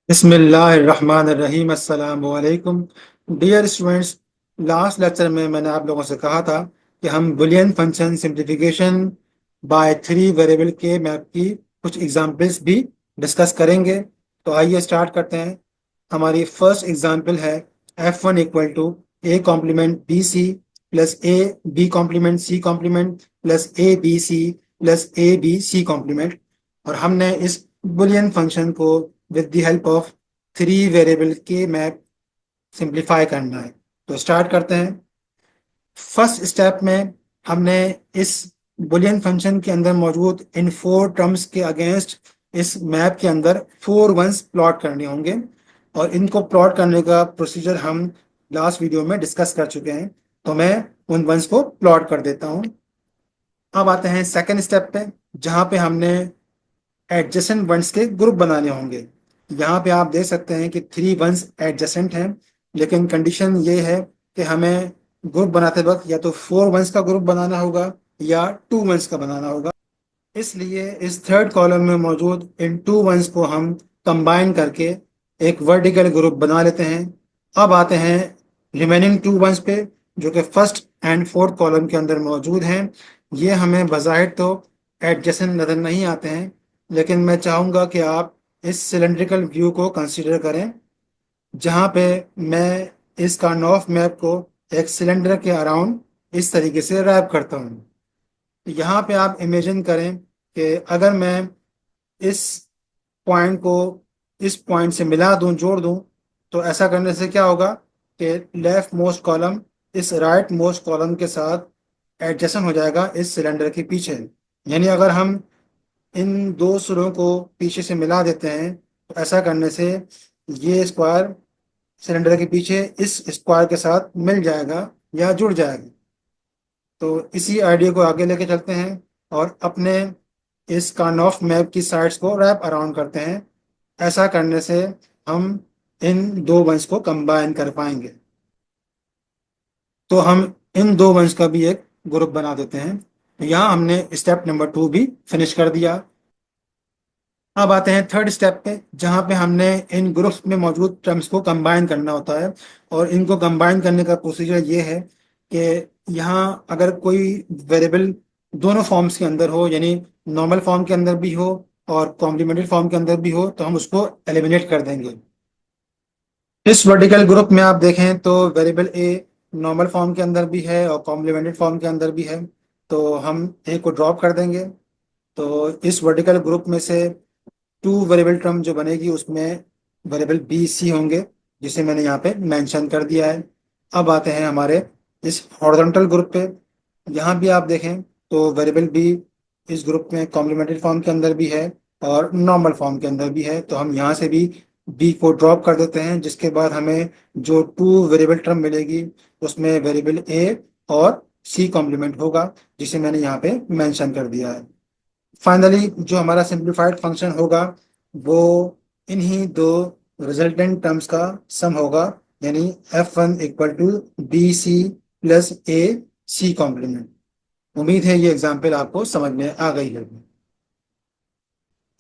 बिस्मिल्लाहिर्रहमानिर्रहीम अस्सलामु अलैकुम डियर स्टूडेंट्स। लास्ट लेक्चर में मैंने आप लोगों से कहा था कि हम Boolean function simplification by three variable के मैप की कुछ एग्जांपल्स भी डिस्कस करेंगे। तो आइए स्टार्ट करते हैं। हमारी फर्स्ट एग्जांपल है f1 equal to a complement b c plus a b complement c complement plus a b c plus a b c complement. और हमने इस बुलियन फंक्शन को with the help of three variable के map simplify करना है। तो start करते हैं। फर्स्ट स्टेप में हमने इस बुलियन फंक्शन के अंदर मौजूद इन फोर टर्म्स के अगेंस्ट इस मैप के अंदर फोर वंस प्लॉट करने होंगे, और इनको प्लॉट करने का प्रोसीजर हम लास्ट वीडियो में डिस्कस कर चुके हैं। तो मैं उन वंस को प्लॉट कर देता हूं। अब आते हैं सेकेंड स्टेप पे, जहां पे हमने एडजेसेंट वंस के ग्रुप बनाने होंगे। यहाँ पे आप देख सकते हैं कि थ्री वंस एडजेसेंट हैं, लेकिन कंडीशन ये है कि हमें ग्रुप बनाते वक्त या तो फोर वंस का ग्रुप बनाना होगा या टू वंस का बनाना होगा। इसलिए इस थर्ड कॉलम में मौजूद इन टू वंस को हम कंबाइन करके एक वर्टिकल ग्रुप बना लेते हैं। अब आते हैं रिमेनिंग टू वंस पे, जो कि फर्स्ट एंड फोर्थ कॉलम के अंदर मौजूद हैं। ये हमें बज़ाहिर तो एडजेसेंट नज़र नहीं आते हैं, लेकिन मैं चाहूँगा कि आप इस सिलेंड्रिकल व्यू को कंसीडर करें, जहाँ पे मैं इस कार्नोफ मैप को एक सिलेंडर के अराउंड इस तरीके से रैप करता हूँ। तो यहाँ पे आप इमेजिन करें कि अगर मैं इस पॉइंट को इस पॉइंट से मिला दूं, जोड़ दूं, तो ऐसा करने से क्या होगा कि लेफ्ट मोस्ट कॉलम इस राइट मोस्ट कॉलम के साथ एडजस्टन हो जाएगा इस सिलेंडर के पीछे। यानी अगर हम इन दो सुरों को पीछे से मिला देते हैं, तो ऐसा करने से ये स्क्वायर सिलेंडर के पीछे इस स्क्वायर के साथ मिल जाएगा या जुड़ जाएगा। तो इसी आइडिया को आगे लेके चलते हैं और अपने इस कार्नोफ मैप की साइड्स को रैप अराउंड करते हैं। ऐसा करने से हम इन दो वंश को कंबाइन कर पाएंगे। तो हम इन दो वंश का भी एक ग्रुप बना देते हैं। यहाँ हमने स्टेप नंबर 2 भी फिनिश कर दिया। अब आते हैं थर्ड स्टेप पे, जहाँ पे हमने इन ग्रुप्स में मौजूद टर्म्स को कंबाइन करना होता है। और इनको कंबाइन करने का प्रोसीजर ये है कि यहाँ अगर कोई वेरिएबल दोनों फॉर्म्स के अंदर हो, यानी नॉर्मल फॉर्म के अंदर भी हो और कॉम्प्लीमेंट्री फॉर्म के अंदर भी हो, तो हम उसको एलिमिनेट कर देंगे। इस वर्टिकल ग्रुप में आप देखें तो वेरिएबल ए नॉर्मल फॉर्म के अंदर भी है और कॉम्प्लीमेंट्री फॉर्म के अंदर भी है, तो हम ए को ड्रॉप कर देंगे। तो इस वर्टिकल ग्रुप में से टू वेरिएबल टर्म जो बनेगी उसमें वेरिएबल बी सी होंगे, जिसे मैंने यहाँ पे मेंशन कर दिया है। अब आते हैं हमारे इस हॉरिजॉन्टल ग्रुप पे। यहाँ भी आप देखें तो वेरिएबल बी इस ग्रुप में कॉम्प्लीमेंट्री फॉर्म के अंदर भी है और नॉर्मल फॉर्म के अंदर भी है, तो हम यहाँ से भी बी को ड्रॉप कर देते हैं, जिसके बाद हमें जो टू वेरिएबल टर्म मिलेगी उसमें वेरिएबल ए और सी कॉम्प्लीमेंट होगा, जिसे मैंने यहाँ पे मेंशन कर दिया है। फाइनली जो हमारा सिंप्लीफाइड फंक्शन होगा वो इन्हीं दो रिजल्टेंट टर्म्स का सम होगा, यानी f1 equal to b c plus a c complement. उम्मीद है ये एग्जाम्पल आपको समझ में आ गई होगी।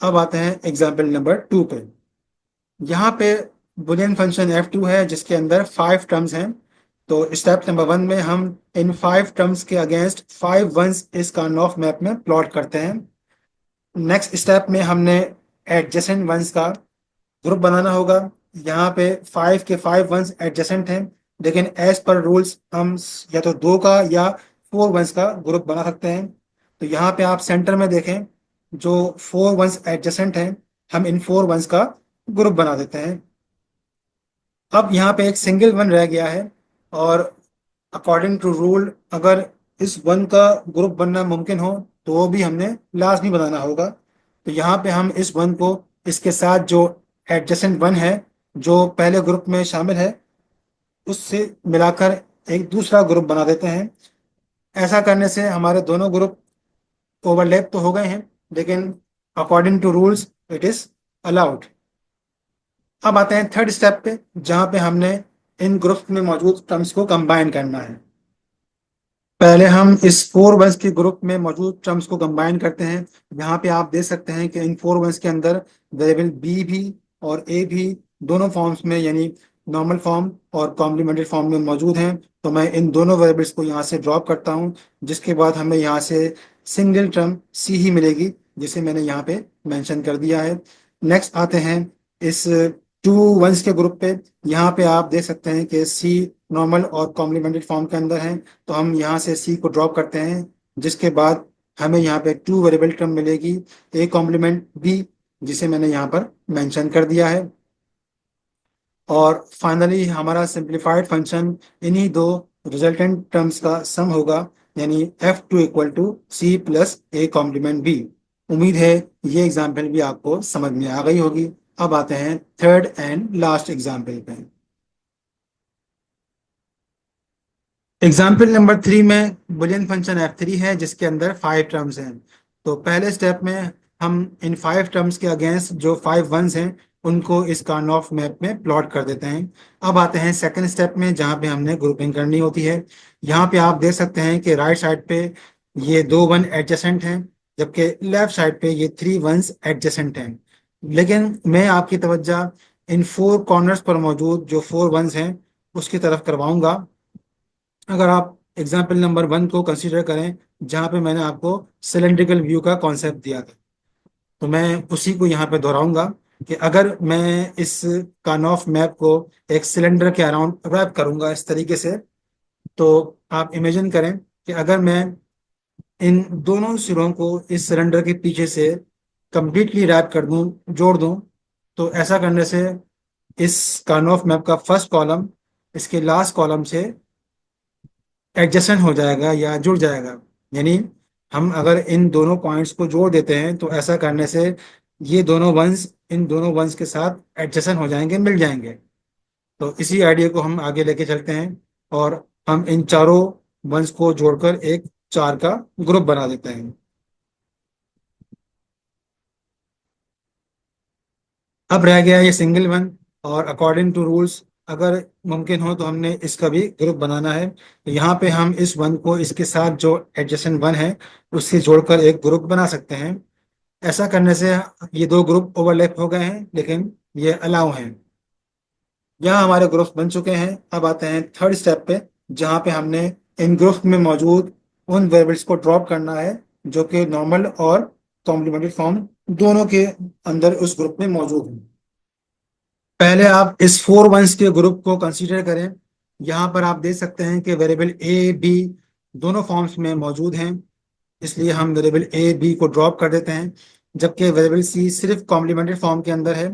अब आते हैं एग्जाम्पल नंबर 2 पे। यहाँ पे बुलियन फंक्शन f2 है, जिसके अंदर फाइव टर्म्स हैं। तो स्टेप नंबर 1 में हम इन फाइव टर्म्स के अगेंस्ट फाइव वंस इस कार्नोफ मैप में प्लॉट करते हैं। नेक्स्ट स्टेप में हमने एडजेसेंट वंस का ग्रुप बनाना होगा। यहाँ पे फाइव के फाइव वंस एडजेसेंट हैं, लेकिन एज पर रूल्स हम या तो दो का या फोर वंस का ग्रुप बना सकते हैं। तो यहाँ पे आप सेंटर में देखें, जो फोर वंस एडजेसेंट हैं, हम इन फोर वंस का ग्रुप बना देते हैं। अब यहाँ पे एक सिंगल वन रह गया है, और अकॉर्डिंग टू रूल अगर इस वन का ग्रुप बनना मुमकिन हो तो वो भी हमने लाजमी बनाना होगा। तो यहाँ पे हम इस वन को इसके साथ जो एडजेसेंट वन है, जो पहले ग्रुप में शामिल है, उससे मिलाकर एक दूसरा ग्रुप बना देते हैं। ऐसा करने से हमारे दोनों ग्रुप ओवरलैप तो हो गए हैं, लेकिन according to rules it is allowed. अब आते हैं थर्ड स्टेप पे, जहाँ पे हमने इन ग्रुप्स में मौजूद टर्म्स को कंबाइन करना है। पहले हम इस फोर वंस के ग्रुप में मौजूद टर्म्स को कंबाइन करते हैं। यहाँ पे आप देख सकते हैं कि इन फोर वंस के अंदर वेरिएबल बी भी और ए भी दोनों फॉर्म्स में यानी नॉर्मल फॉर्म और कॉम्प्लीमेंट्री फॉर्म में मौजूद हैं। तो मैं इन दोनों वेरिएबल्स को यहाँ से ड्रॉप करता हूँ, जिसके बाद हमें यहाँ से सिंगल टर्म सी ही मिलेगी, जिसे मैंने यहाँ पे मेंशन कर दिया है। नेक्स्ट आते हैं इस टू वंस के ग्रुप पे। यहाँ पे आप देख सकते हैं कि सी नॉर्मल और कॉम्प्लीमेंट्री फॉर्म के अंदर है, तो हम यहाँ से सी को ड्रॉप करते हैं, जिसके बाद हमें यहाँ पे टू वेरिएबल टर्म मिलेगी, ए कॉम्प्लीमेंट बी, जिसे मैंने यहाँ पर मेंशन कर दिया है। और फाइनली हमारा सिंप्लीफाइड फंक्शन इन्हीं दो रिजल्टेंट टर्म्स का सम होगा, यानी F2 equal to c plus a complement b. उम्मीद है ये एग्जाम्पल भी आपको समझ में आ गई होगी। अब आते हैं थर्ड एंड लास्ट एग्जाम्पल पे। एग्जाम्पल नंबर 3 में बुलियन फंक्शन F3 है, जिसके अंदर 5 टर्म्स हैं। तो पहले स्टेप में हम इन 5 टर्म्स के अगेंस्ट जो 5 वंस हैं उनको इस कार्नोफ मैप में प्लॉट कर देते हैं। अब आते हैं सेकंड स्टेप में, जहाँ पे हमने ग्रुपिंग करनी होती है। यहाँ पे आप देख सकते हैं कि राइट साइड पे ये 2 वन एडजेसेंट हैं, जबकि लेफ्ट साइड पे ये 3 वंस एडजेसेंट हैं। लेकिन मैं आपकी तवज्जो इन 4 कॉर्नर्स पर मौजूद जो 4 वंस हैं उसकी तरफ करवाऊंगा। अगर आप एग्जाम्पल नंबर 1 को कंसीडर करें, जहाँ पे मैंने आपको सिलेंड्रिकल व्यू का कॉन्सेप्ट दिया था, तो मैं उसी को यहाँ पे दोहराऊंगा कि अगर मैं इस कार्नोफ मैप को एक सिलेंडर के अराउंड रैप करूंगा इस तरीके से, तो आप इमेजिन करें कि अगर मैं इन दोनों सिरों को इस सिलेंडर के पीछे से कंप्लीटली रैप कर दूं, जोड़ दूं, तो ऐसा करने से इस कार्नोफ मैप का फर्स्ट कॉलम इसके लास्ट कॉलम से एडजस्टेंट हो जाएगा या जुड़ जाएगा। यानी हम अगर इन दोनों पॉइंट्स को जोड़ देते हैं तो ऐसा करने से ये दोनों वंस इन दोनों वंस के साथ एडजस्टेंट हो जाएंगे, मिल जाएंगे। तो इसी आइडिया को हम आगे लेके चलते हैं और हम इन चारों वंस को जोड़कर एक चार का ग्रुप बना देते हैं। अब रह गया ये सिंगल वन, और अकॉर्डिंग टू रूल्स अगर मुमकिन हो तो हमने इसका भी ग्रुप बनाना है। तो यहाँ पे हम इस वन को इसके साथ जो एडजेसेंट वन है उससे जोड़कर एक ग्रुप बना सकते हैं। ऐसा करने से ये दो ग्रुप ओवरलैप हो गए हैं, लेकिन ये अलाउ हैं। यहाँ हमारे ग्रुप्स बन चुके हैं। अब आते हैं थर्ड स्टेप पे, जहाँ पे हमने इन ग्रुप्स में मौजूद उन वेरिएबल्स को ड्रॉप करना है जो कि नॉर्मल और कॉम्प्लीमेंट्री फॉर्म दोनों के अंदर उस ग्रुप में मौजूद हैं। पहले आप इस 4 वंस के ग्रुप को कंसीडर करें। यहाँ पर आप देख सकते हैं कि वेरिएबल ए बी दोनों फॉर्म्स में मौजूद हैं, इसलिए हम वेरिएबल ए बी को ड्रॉप कर देते हैं, जबकि वेरिएबल सी सिर्फ कॉम्प्लीमेंट्री फॉर्म के अंदर है।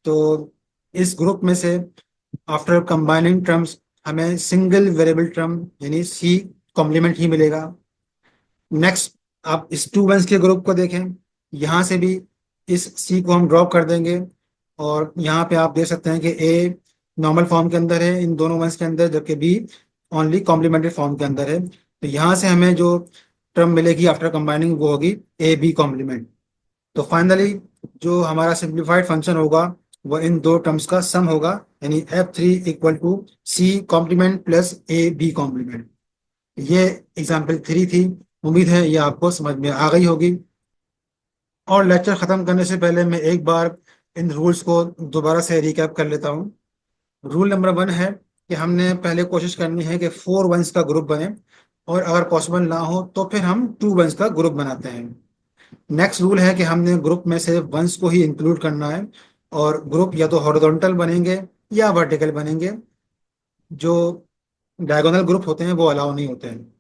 तो इस ग्रुप में से आफ्टर कंबाइनिंग टर्म्स हमें सिंगल वेरिएबल टर्म यानी सी कॉम्प्लीमेंट ही मिलेगा। नेक्स्ट आप इस 2 वंस के ग्रुप को देखें, यहाँ से भी इस सी को हम ड्रॉप कर देंगे, और यहाँ पे आप देख सकते हैं कि ए नॉर्मल फॉर्म के अंदर है इन दोनों वंस के अंदर, जबकि बी ओनली कॉम्प्लीमेंट्री फॉर्म के अंदर है। तो यहाँ से हमें जो टर्म मिलेगी आफ्टर कंबाइनिंग वो होगी ए बी कॉम्प्लीमेंट। तो फाइनली जो हमारा सिंप्लीफाइड फंक्शन होगा वो इन दो टर्म्स का सम होगा, यानी F3 equal to c complement plus a b complement. ये एग्जाम्पल 3 थी। उम्मीद है ये आपको समझ में आ गई होगी। और लेक्चर खत्म करने से पहले मैं एक बार इन रूल्स को दोबारा से रिकैप कर लेता हूँ। रूल नंबर 1 है कि हमने पहले कोशिश करनी है कि 4 वंस का ग्रुप बने, और अगर पॉसिबल ना हो तो फिर हम 2 वंस का ग्रुप बनाते हैं। नेक्स्ट रूल है कि हमने ग्रुप में से वंस को ही इंक्लूड करना है, और ग्रुप या तो हॉरिजॉन्टल बनेंगे या वर्टिकल बनेंगे। जो डायगोनल ग्रुप होते हैं वो अलाउ नहीं होते हैं।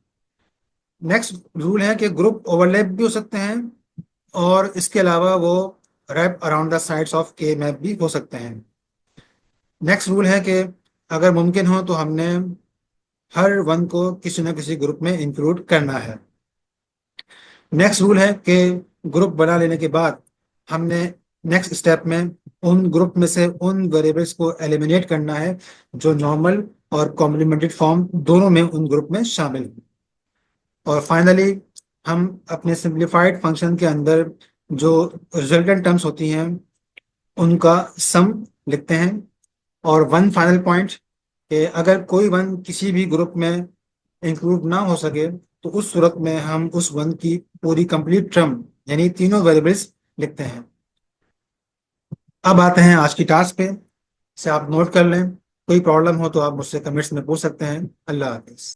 नेक्स्ट रूल है कि ग्रुप ओवरलैप भी हो सकते हैं, और इसके अलावा वो wrap around the sides of के मैप भी हो सकते हैं। नेक्स्ट रूल है कि अगर मुमकिन हो तो हमने हर वन को किसी न किसी ग्रुप में इंक्लूड करना है। नेक्स्ट रूल है कि ग्रुप बना लेने के बाद हमने नेक्स्ट स्टेप में उन ग्रुप में से उन वेरिएबल्स को एलिमिनेट करना है जो नॉर्मल और कॉम्प्लीमेंट्री फॉर्म दोनों में उन ग्रुप में शामिल हैं। और फाइनली हम अपने सिंप्लीफाइड फंक्शन के अंदर जो रिजल्टेंट टर्म्स होती हैं उनका सम लिखते हैं। और वन फाइनल पॉइंट कि अगर कोई वन किसी भी ग्रुप में इंक्लूड ना हो सके तो उस सूरत में हम उस वन की पूरी कंप्लीट टर्म यानी तीनों वेरिएबल्स लिखते हैं। अब आते हैं आज की टास्क पे, इसे आप नोट कर लें। कोई प्रॉब्लम हो तो आप मुझसे कमेंट्स में पूछ सकते हैं। अल्लाह हाफिज।